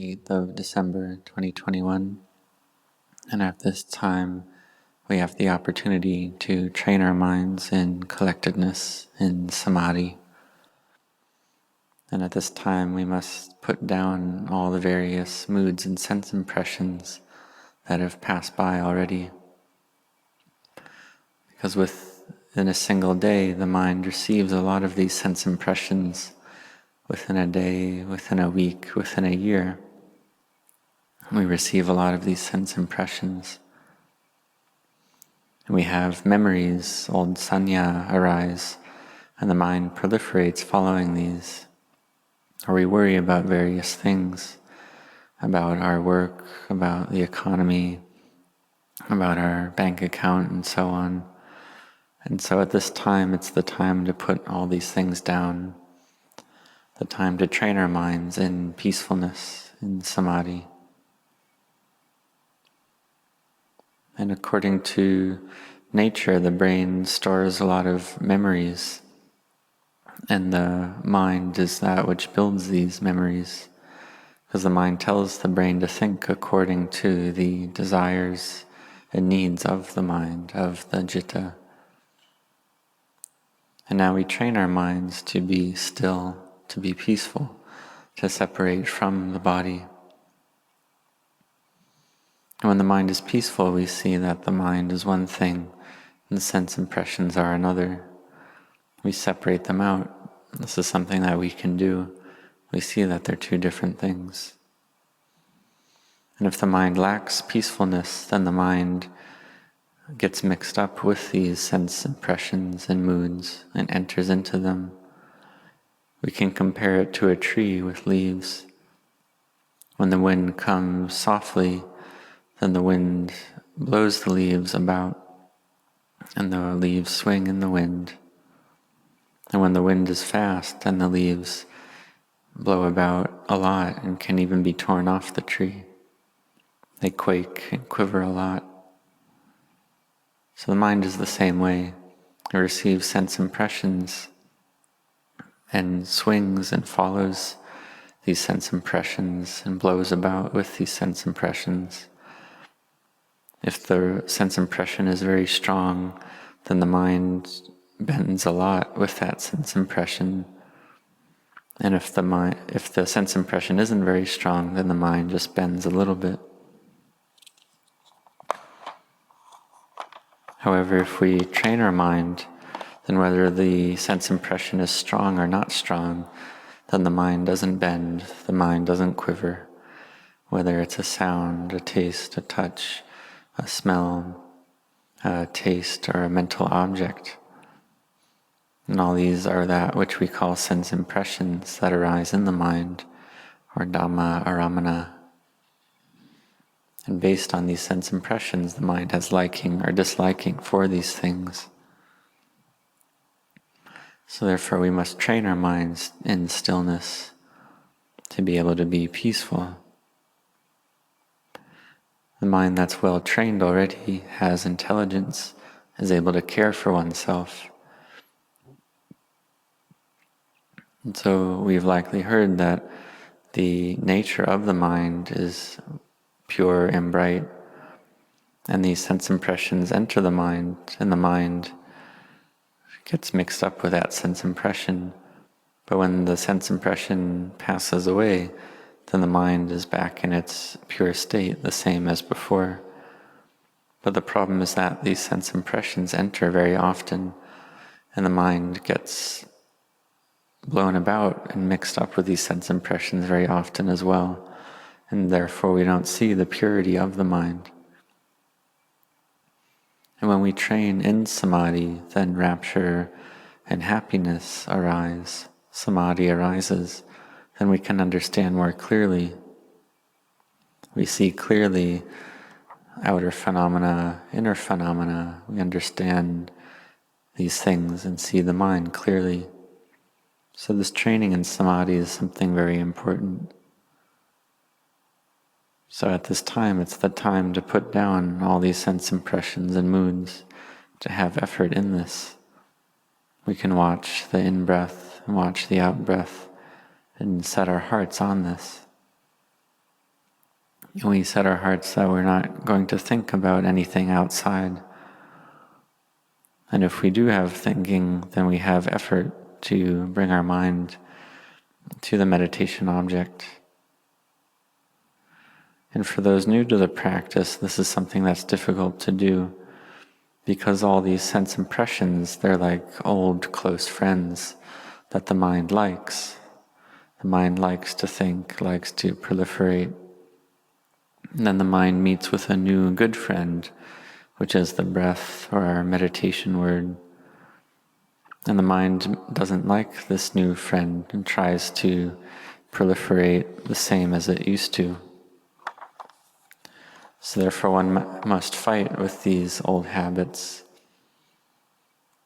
8th of December 2021, and at this time we have the opportunity to train our minds in collectedness, in samadhi. And at this time we must put down all the various moods and sense impressions that have passed by already. Because within a single day the mind receives a lot of these sense impressions. Within a day, within a week, within a year, we receive a lot of these sense impressions. And we have memories, old sanya arise, and the mind proliferates following these. Or we worry about various things, about our work, about the economy, about our bank account, and so on. And so at this time, it's the time to put all these things down, the time to train our minds in peacefulness, in samadhi. And according to nature, the brain stores a lot of memories, and the mind is that which builds these memories, because the mind tells the brain to think according to the desires and needs of the mind, of the citta. And now we train our minds to be still, to be peaceful, to separate from the body. And when the mind is peaceful, we see that the mind is one thing and the sense impressions are another. We separate them out. This is something that we can do. We see that they're two different things. And if the mind lacks peacefulness, then the mind gets mixed up with these sense impressions and moods and enters into them. We can compare it to a tree with leaves. When the wind comes softly, then the wind blows the leaves about, and the leaves swing in the wind. And when the wind is fast, then the leaves blow about a lot and can even be torn off the tree. They quake and quiver a lot. So the mind is the same way. It receives sense impressions and swings and follows these sense impressions and blows about with these sense impressions. If the sense impression is very strong, then the mind bends a lot with that sense impression. And if the sense impression isn't very strong, then the mind just bends a little bit. However, if we train our mind, then whether the sense impression is strong or not strong, then the mind doesn't bend, the mind doesn't quiver. Whether it's a sound, a taste, a touch, a smell, a taste, or a mental object. And all these are that which we call sense impressions that arise in the mind, or Dhamma aramana. And based on these sense impressions, the mind has liking or disliking for these things. So therefore we must train our minds in stillness to be able to be peaceful. The mind that's well trained already has intelligence, is able to care for oneself. And so we've likely heard that the nature of the mind is pure and bright, and these sense impressions enter the mind, and the mind gets mixed up with that sense impression. But when the sense impression passes away, then the mind is back in its pure state, the same as before. But the problem is that these sense impressions enter very often, and the mind gets blown about and mixed up with these sense impressions very often as well. And therefore we don't see the purity of the mind. And when we train in samadhi, then rapture and happiness arise. Samadhi arises, then we can understand more clearly. We see clearly outer phenomena, inner phenomena. We understand these things and see the mind clearly. So this training in samadhi is something very important. So at this time, it's the time to put down all these sense impressions and moods, to have effort in this. We can watch the in-breath and watch the out-breath and set our hearts on this. we set our hearts that we're not going to think about anything outside. And if we do have thinking, then we have effort to bring our mind to the meditation object. And for those new to the practice, this is something that's difficult to do, because all these sense impressions, they're like old close friends that the mind likes. The mind likes to think, likes to proliferate. And then the mind meets with a new good friend, which is the breath, or our meditation word. And the mind doesn't like this new friend and tries to proliferate the same as it used to. So therefore one must fight with these old habits,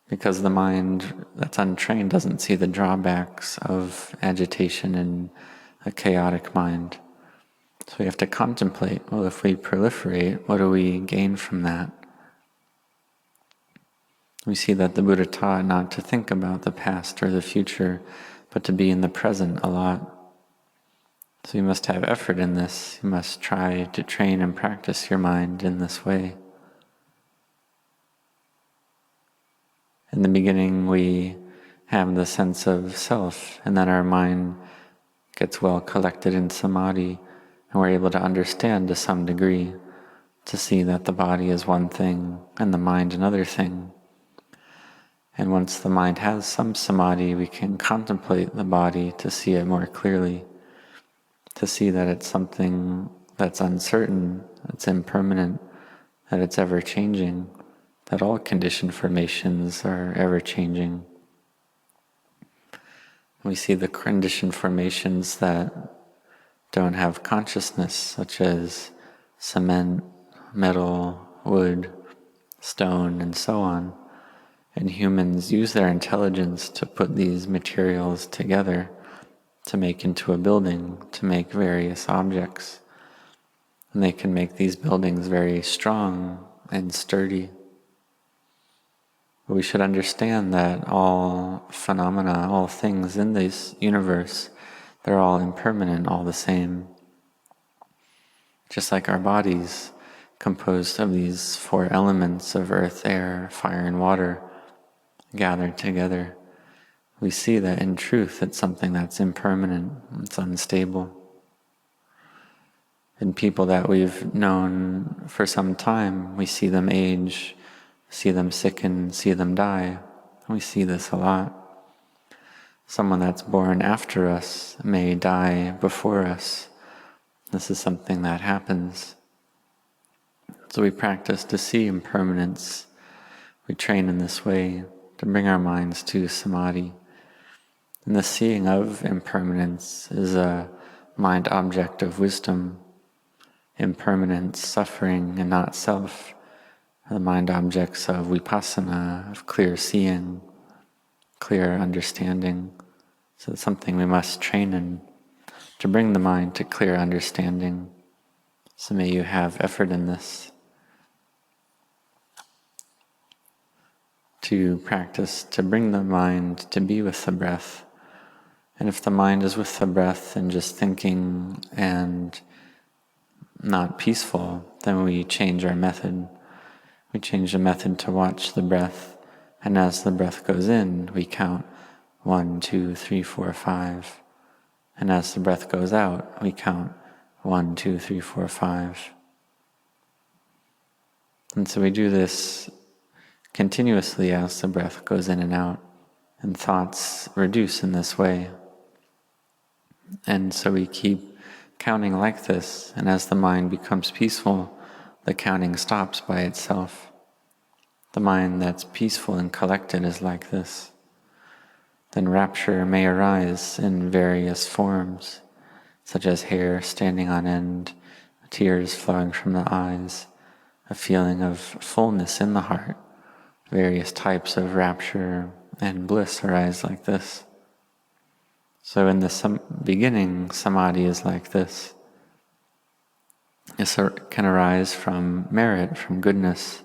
because the mind that's untrained doesn't see the drawbacks of agitation in a chaotic mind. So we have to contemplate, well, if we proliferate, what do we gain from that? We see that the Buddha taught not to think about the past or the future, but to be in the present a lot. So you must have effort in this. You must try to train and practice your mind in this way. In the beginning, we have the sense of self, and then our mind gets well collected in samadhi, and we're able to understand to some degree, to see that the body is one thing and the mind another thing. And once the mind has some samadhi, we can contemplate the body to see it more clearly, to see that it's something that's uncertain, it's impermanent, that it's ever-changing, that all conditioned formations are ever-changing. We see the conditioned formations that don't have consciousness, such as cement, metal, wood, stone, and so on. And humans use their intelligence to put these materials together to make into a building, to make various objects. And they can make these buildings very strong and sturdy. But we should understand that all phenomena, all things in this universe, they're all impermanent, all the same. Just like our bodies, composed of these four elements of earth, air, fire, and water, gathered together, we see that in truth it's something that's impermanent, it's unstable. In people that we've known for some time, we see them age, see them sicken, see them die. We see this a lot. Someone that's born after us may die before us. This is something that happens. So we practice to see impermanence. We train in this way to bring our minds to samadhi. And the seeing of impermanence is a mind object of wisdom. Impermanence, suffering, and not self are the mind objects of vipassana, of clear seeing, clear understanding. So it's something we must train in, to bring the mind to clear understanding. So may you have effort in this. To practice, to bring the mind to be with the breath. And if the mind is with the breath and just thinking and not peaceful, then we change our method. We change the method to watch the breath, and as the breath goes in, we count 1, 2, 3, 4, 5. And as the breath goes out, we count 1, 2, 3, 4, 5. And so we do this continuously as the breath goes in and out, and thoughts reduce in this way. And so we keep counting like this, and as the mind becomes peaceful, the counting stops by itself. The mind that's peaceful and collected is like this. Then rapture may arise in various forms, such as hair standing on end, tears flowing from the eyes, a feeling of fullness in the heart. Various types of rapture and bliss arise like this. So in the beginning, samadhi is like this. It can arise from merit, from goodness,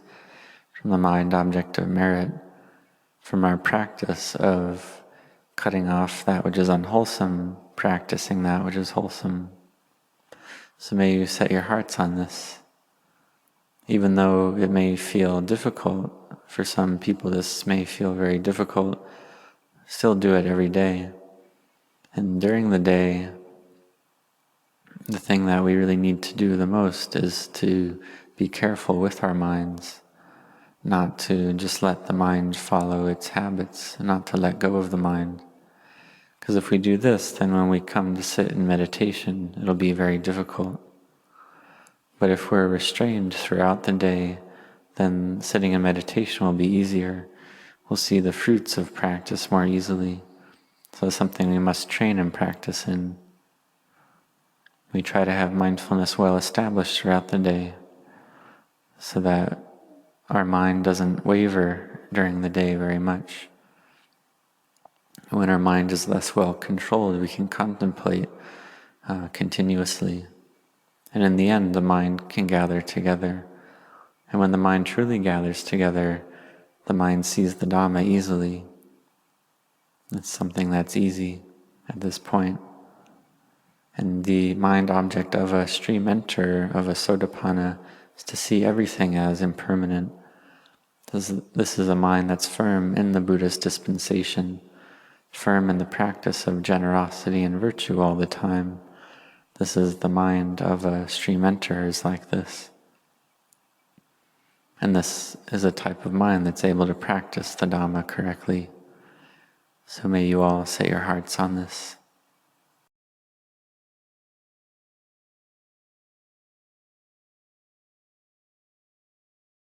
from the mind object of merit, from our practice of cutting off that which is unwholesome, practicing that which is wholesome. So may you set your hearts on this. Even though it may feel difficult, for some people this may feel very difficult, still do it every day. And during the day, the thing that we really need to do the most is to be careful with our minds, not to just let the mind follow its habits, not to let go of the mind. Because if we do this, then when we come to sit in meditation, it'll be very difficult. But if we're restrained throughout the day, then sitting in meditation will be easier. We'll see the fruits of practice more easily. So it's something we must train and practice in. We try to have mindfulness well established throughout the day so that our mind doesn't waver during the day very much. When our mind is less well controlled, we can contemplate continuously. And in the end, the mind can gather together. And when the mind truly gathers together, the mind sees the Dhamma easily. It's something that's easy at this point. And the mind object of a stream enter, of a Sotapanna, is to see everything as impermanent. This is a mind that's firm in the Buddha's dispensation, firm in the practice of generosity and virtue all the time. This is the mind of a stream enter, is like this. And this is a type of mind that's able to practice the Dhamma correctly. So may you all set your hearts on this.